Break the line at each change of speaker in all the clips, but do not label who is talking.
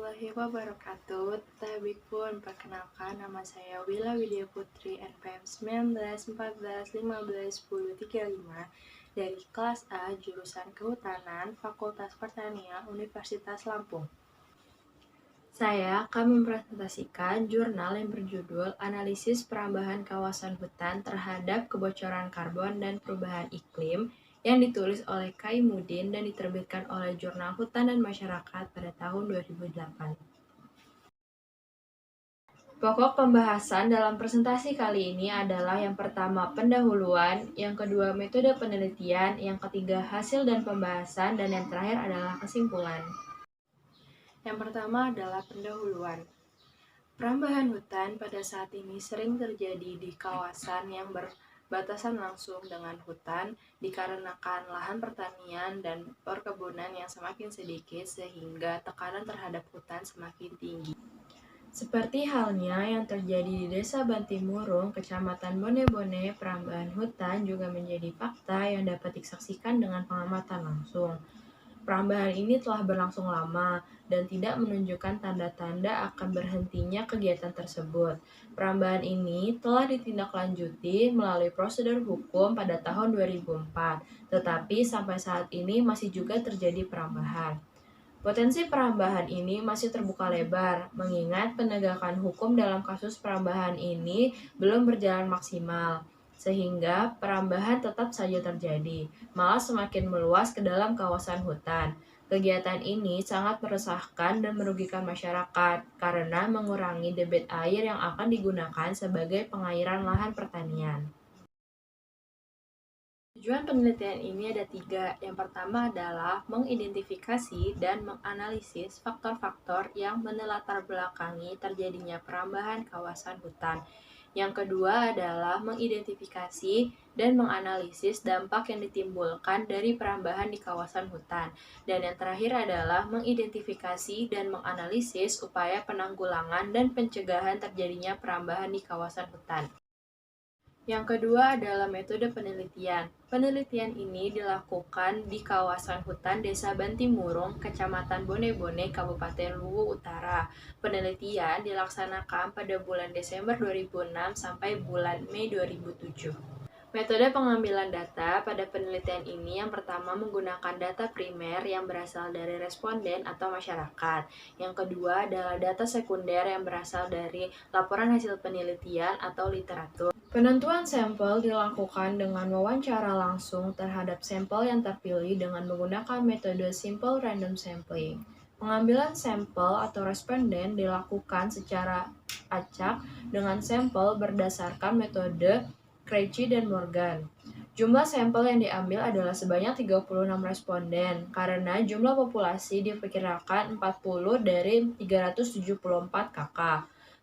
warahmatullahi wabarakatuh. Tabikun, perkenalkan nama saya Wila Widya Putri NPM 19 14 15 10 35 dari kelas A jurusan Kehutanan Fakultas Pertanian Universitas Lampung. Saya akan mempresentasikan jurnal yang berjudul Analisis Perambahan Kawasan Hutan Terhadap Kebocoran Karbon dan Perubahan Iklim yang ditulis oleh Kaimudin dan diterbitkan oleh Jurnal Hutan dan Masyarakat pada tahun 2008. Pokok pembahasan dalam presentasi kali ini adalah yang pertama pendahuluan, yang kedua metode penelitian, yang ketiga hasil dan pembahasan, dan yang terakhir adalah kesimpulan. Yang pertama adalah pendahuluan. Perambahan hutan pada saat ini sering terjadi di kawasan yang berbatasan langsung dengan hutan dikarenakan lahan pertanian dan perkebunan yang semakin sedikit sehingga tekanan terhadap hutan semakin tinggi. Seperti halnya yang terjadi di Desa Bantimurung, Kecamatan Bone-Bone, perambahan hutan juga menjadi fakta yang dapat disaksikan dengan pengamatan langsung. Perambahan ini telah berlangsung lama dan tidak menunjukkan tanda-tanda akan berhentinya kegiatan tersebut. Perambahan ini telah ditindaklanjuti melalui prosedur hukum pada tahun 2004, tetapi sampai saat ini masih juga terjadi perambahan. Potensi perambahan ini masih terbuka lebar, mengingat penegakan hukum dalam kasus perambahan ini belum berjalan maksimal, sehingga perambahan tetap saja terjadi, malah semakin meluas ke dalam kawasan hutan. Kegiatan ini sangat meresahkan dan merugikan masyarakat karena mengurangi debit air yang akan digunakan sebagai pengairan lahan pertanian. Tujuan penelitian ini ada 3. Yang pertama adalah mengidentifikasi dan menganalisis faktor-faktor yang menelatar belakangi terjadinya perambahan kawasan hutan. Yang kedua adalah mengidentifikasi dan menganalisis dampak yang ditimbulkan dari perambahan di kawasan hutan. Dan yang terakhir adalah mengidentifikasi dan menganalisis upaya penanggulangan dan pencegahan terjadinya perambahan di kawasan hutan. Yang kedua adalah metode penelitian. Penelitian ini dilakukan di kawasan hutan Desa Bantimurung, Kecamatan Bone-Bone, Kabupaten Luwu Utara. Penelitian dilaksanakan pada bulan Desember 2006 sampai bulan Mei 2007. Metode pengambilan data pada penelitian ini yang pertama menggunakan data primer yang berasal dari responden atau masyarakat. Yang kedua adalah data sekunder yang berasal dari laporan hasil penelitian atau literatur. Penentuan sampel dilakukan dengan wawancara langsung terhadap sampel yang terpilih dengan menggunakan metode simple random sampling. Pengambilan sampel atau responden dilakukan secara acak dengan sampel berdasarkan metode Krejci dan Morgan. Jumlah sampel yang diambil adalah sebanyak 36 responden, karena jumlah populasi diperkirakan 40 dari 374 KK.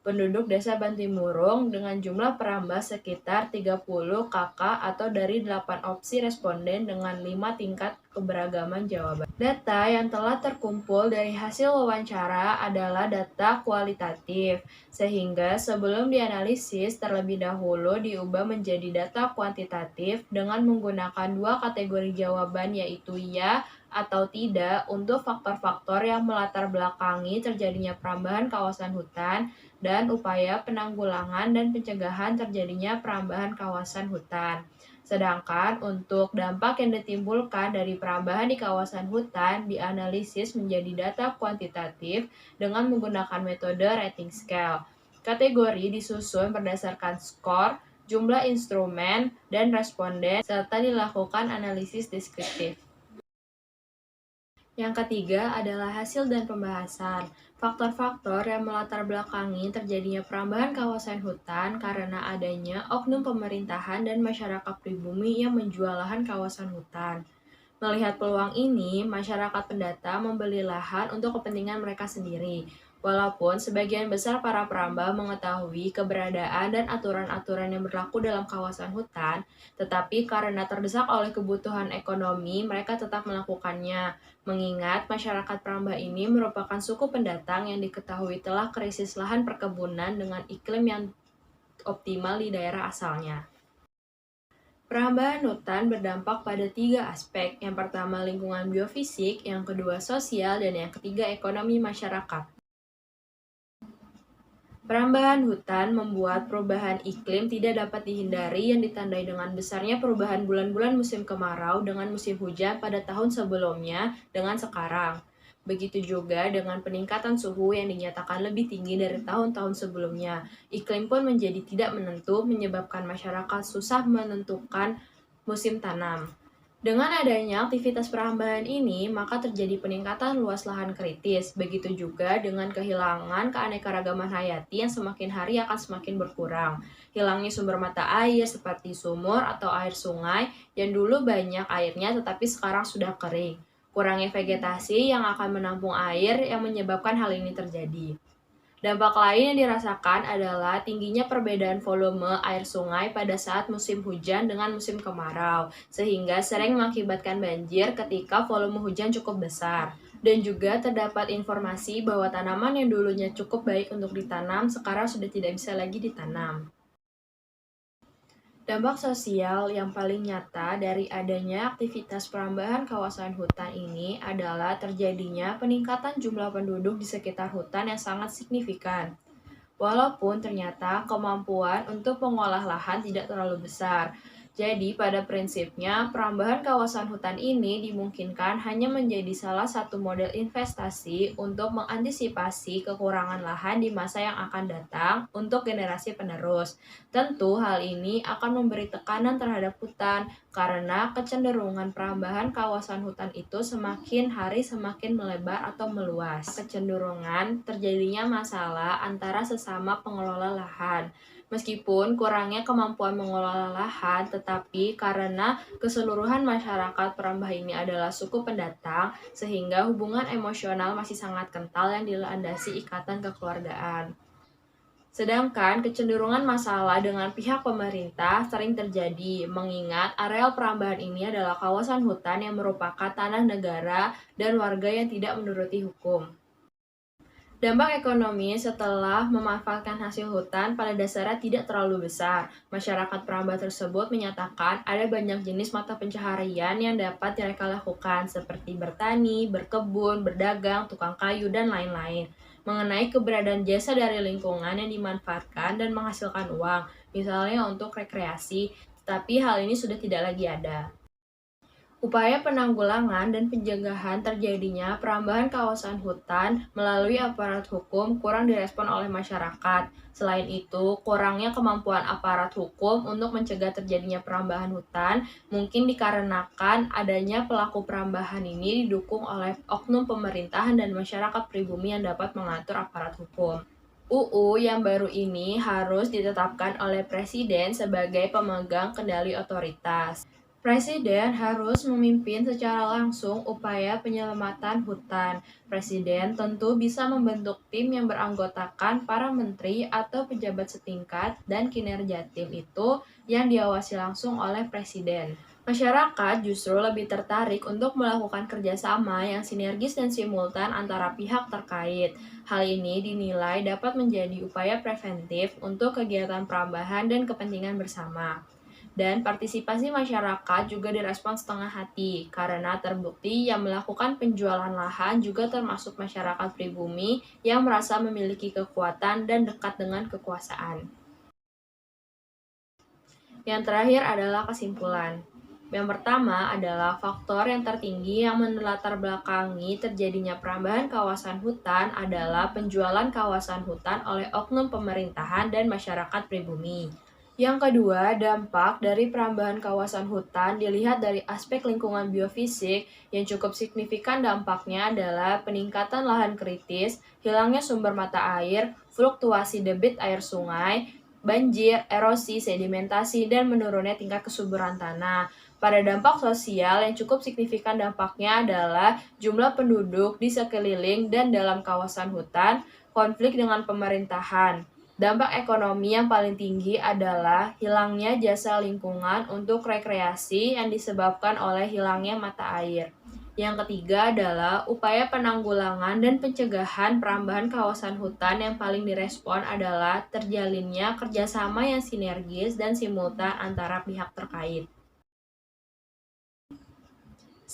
Penduduk Desa Bantimurung dengan jumlah perambah sekitar 30 KK atau dari 8 opsi responden dengan 5 tingkat keberagaman jawaban. Data yang telah terkumpul dari hasil wawancara adalah data kualitatif, sehingga sebelum dianalisis terlebih dahulu diubah menjadi data kuantitatif dengan menggunakan 2 kategori jawaban yaitu ya atau tidak untuk faktor-faktor yang melatar belakangi terjadinya perambahan kawasan hutan dan upaya penanggulangan dan pencegahan terjadinya perambahan kawasan hutan. Sedangkan untuk dampak yang ditimbulkan dari perambahan di kawasan hutan dianalisis menjadi data kuantitatif dengan menggunakan metode rating scale. Kategori disusun berdasarkan skor, jumlah instrumen, dan responden, serta dilakukan analisis deskriptif. Yang ketiga adalah hasil dan pembahasan. Faktor-faktor yang melatar belakangi terjadinya perambahan kawasan hutan karena adanya oknum pemerintahan dan masyarakat pribumi yang menjual lahan kawasan hutan. Melihat peluang ini, masyarakat pendata membeli lahan untuk kepentingan mereka sendiri. Walaupun sebagian besar para perambah mengetahui keberadaan dan aturan-aturan yang berlaku dalam kawasan hutan, tetapi karena terdesak oleh kebutuhan ekonomi, mereka tetap melakukannya. Mengingat masyarakat perambah ini merupakan suku pendatang yang diketahui telah krisis lahan perkebunan dengan iklim yang optimal di daerah asalnya. Perambahan hutan berdampak pada 3 aspek. Yang pertama lingkungan biofisik, yang kedua sosial, dan yang ketiga ekonomi masyarakat. Perambahan hutan membuat perubahan iklim tidak dapat dihindari yang ditandai dengan besarnya perubahan bulan-bulan musim kemarau dengan musim hujan pada tahun sebelumnya dengan sekarang. Begitu juga dengan peningkatan suhu yang dinyatakan lebih tinggi dari tahun-tahun sebelumnya. Iklim pun menjadi tidak menentu, menyebabkan masyarakat susah menentukan musim tanam. Dengan adanya aktivitas perambahan ini, maka terjadi peningkatan luas lahan kritis. Begitu juga dengan kehilangan keanekaragaman hayati yang semakin hari akan semakin berkurang. Hilangnya sumber mata air seperti sumur atau air sungai yang dulu banyak airnya tetapi sekarang sudah kering. Kurangnya vegetasi yang akan menampung air yang menyebabkan hal ini terjadi. Dampak lain yang dirasakan adalah tingginya perbedaan volume air sungai pada saat musim hujan dengan musim kemarau, sehingga sering mengakibatkan banjir ketika volume hujan cukup besar. Dan juga terdapat informasi bahwa tanaman yang dulunya cukup baik untuk ditanam sekarang sudah tidak bisa lagi ditanam. Dampak sosial yang paling nyata dari adanya aktivitas perambahan kawasan hutan ini adalah terjadinya peningkatan jumlah penduduk di sekitar hutan yang sangat signifikan. Walaupun ternyata kemampuan untuk mengolah lahan tidak terlalu besar. Jadi, pada prinsipnya, perambahan kawasan hutan ini dimungkinkan hanya menjadi salah satu model investasi untuk mengantisipasi kekurangan lahan di masa yang akan datang untuk generasi penerus. Tentu, hal ini akan memberi tekanan terhadap hutan karena kecenderungan perambahan kawasan hutan itu semakin hari semakin melebar atau meluas. Kecenderungan terjadinya masalah antara sesama pengelola lahan. Meskipun kurangnya kemampuan mengelola lahan, tetapi karena keseluruhan masyarakat perambah ini adalah suku pendatang, sehingga hubungan emosional masih sangat kental yang dilandasi ikatan kekeluargaan. Sedangkan kecenderungan masalah dengan pihak pemerintah sering terjadi, mengingat areal perambahan ini adalah kawasan hutan yang merupakan tanah negara dan warga yang tidak menuruti hukum. Dampak ekonomi setelah memanfaatkan hasil hutan pada dasarnya tidak terlalu besar. Masyarakat perambah tersebut menyatakan ada banyak jenis mata pencaharian yang dapat mereka lakukan, seperti bertani, berkebun, berdagang, tukang kayu, dan lain-lain. Mengenai keberadaan jasa dari lingkungan yang dimanfaatkan dan menghasilkan uang, misalnya untuk rekreasi, tetapi hal ini sudah tidak lagi ada. Upaya penanggulangan dan pencegahan terjadinya perambahan kawasan hutan melalui aparat hukum kurang direspon oleh masyarakat. Selain itu, kurangnya kemampuan aparat hukum untuk mencegah terjadinya perambahan hutan mungkin dikarenakan adanya pelaku perambahan ini didukung oleh oknum pemerintahan dan masyarakat pribumi yang dapat mengatur aparat hukum. UU yang baru ini harus ditetapkan oleh Presiden sebagai pemegang kendali otoritas. Presiden harus memimpin secara langsung upaya penyelamatan hutan. Presiden tentu bisa membentuk tim yang beranggotakan para menteri atau pejabat setingkat dan kinerja tim itu yang diawasi langsung oleh Presiden. Masyarakat justru lebih tertarik untuk melakukan kerjasama yang sinergis dan simultan antara pihak terkait. Hal ini dinilai dapat menjadi upaya preventif untuk kegiatan perambahan dan kepentingan bersama. Dan partisipasi masyarakat juga direspon setengah hati, karena terbukti yang melakukan penjualan lahan juga termasuk masyarakat pribumi yang merasa memiliki kekuatan dan dekat dengan kekuasaan. Yang terakhir adalah kesimpulan. Yang pertama adalah faktor yang tertinggi yang melatar belakangi terjadinya perambahan kawasan hutan adalah penjualan kawasan hutan oleh oknum pemerintahan dan masyarakat pribumi. Yang kedua, dampak dari perambahan kawasan hutan dilihat dari aspek lingkungan biofisik yang cukup signifikan. Dampaknya adalah peningkatan lahan kritis, hilangnya sumber mata air, fluktuasi debit air sungai, banjir, erosi, sedimentasi, dan menurunnya tingkat kesuburan tanah. Pada dampak sosial yang cukup signifikan dampaknya adalah jumlah penduduk di sekeliling dan dalam kawasan hutan, konflik dengan pemerintahan. Dampak ekonomi yang paling tinggi adalah hilangnya jasa lingkungan untuk rekreasi yang disebabkan oleh hilangnya mata air. Yang ketiga adalah upaya penanggulangan dan pencegahan perambahan kawasan hutan yang paling direspon adalah terjalinnya kerjasama yang sinergis dan simultan antara pihak terkait.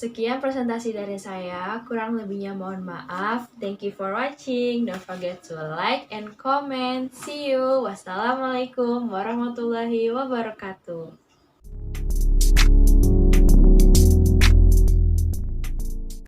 Sekian presentasi dari saya, kurang lebihnya mohon maaf. Thank you for watching. Don't forget to like and comment. See you. Wassalamualaikum warahmatullahi wabarakatuh.